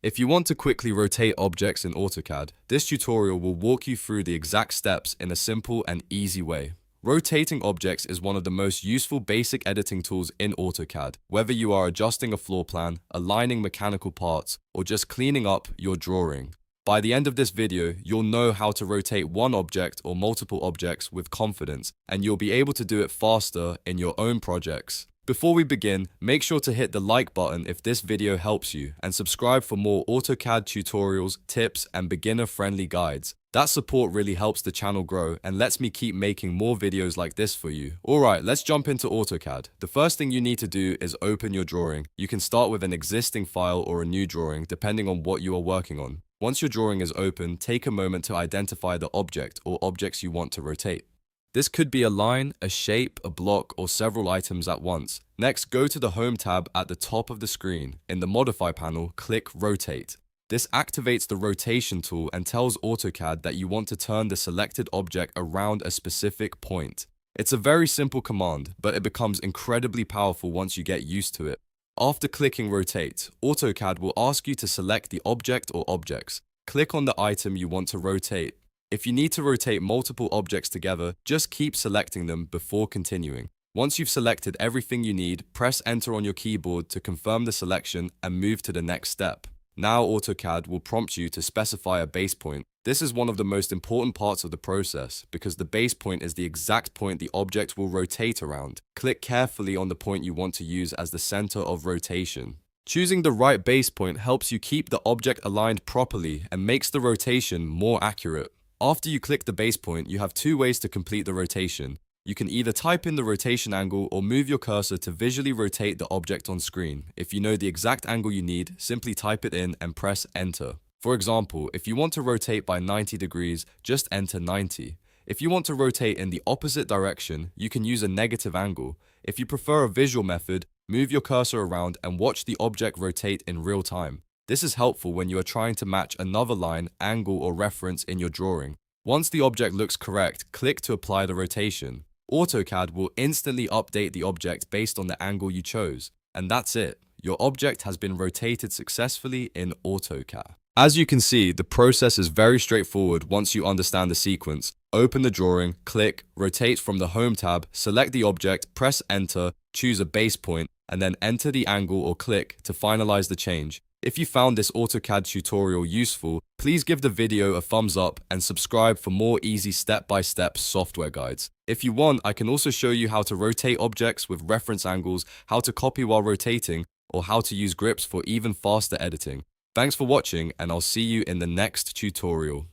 If you want to quickly rotate objects in AutoCAD, this tutorial will walk you through the exact steps in a simple and easy way. Rotating objects is one of the most useful basic editing tools in AutoCAD, whether you are adjusting a floor plan, aligning mechanical parts, or just cleaning up your drawing. By the end of this video, you'll know how to rotate one object or multiple objects with confidence, and you'll be able to do it faster in your own projects. Before we begin, make sure to hit the like button if this video helps you, and subscribe for more AutoCAD tutorials, tips, and beginner-friendly guides. That support really helps the channel grow and lets me keep making more videos like this for you. Alright, let's jump into AutoCAD. The first thing you need to do is open your drawing. You can start with an existing file or a new drawing, depending on what you are working on. Once your drawing is open, take a moment to identify the object or objects you want to rotate. This could be a line, a shape, a block, or several items at once. Next, go to the Home tab at the top of the screen. In the Modify panel, click Rotate. This activates the rotation tool and tells AutoCAD that you want to turn the selected object around a specific point. It's a very simple command, but it becomes incredibly powerful once you get used to it. After clicking Rotate, AutoCAD will ask you to select the object or objects. Click on the item you want to rotate. If you need to rotate multiple objects together, just keep selecting them before continuing. Once you've selected everything you need, press Enter on your keyboard to confirm the selection and move to the next step. Now AutoCAD will prompt you to specify a base point. This is one of the most important parts of the process because the base point is the exact point the object will rotate around. Click carefully on the point you want to use as the center of rotation. Choosing the right base point helps you keep the object aligned properly and makes the rotation more accurate. After you click the base point, you have two ways to complete the rotation. You can either type in the rotation angle or move your cursor to visually rotate the object on screen. If you know the exact angle you need, simply type it in and press Enter. For example, if you want to rotate by 90 degrees, just enter 90. If you want to rotate in the opposite direction, you can use a negative angle. If you prefer a visual method, move your cursor around and watch the object rotate in real time. This is helpful when you are trying to match another line, angle, or reference in your drawing. Once the object looks correct, click to apply the rotation. AutoCAD will instantly update the object based on the angle you chose. And that's it. Your object has been rotated successfully in AutoCAD. As you can see, the process is very straightforward once you understand the sequence. Open the drawing, click, rotate from the Home tab, select the object, press Enter, choose a base point, and then enter the angle or click to finalize the change. If you found this AutoCAD tutorial useful, please give the video a thumbs up and subscribe for more easy step-by-step software guides. If you want, I can also show you how to rotate objects with reference angles, how to copy while rotating, or how to use grips for even faster editing. Thanks for watching, and I'll see you in the next tutorial.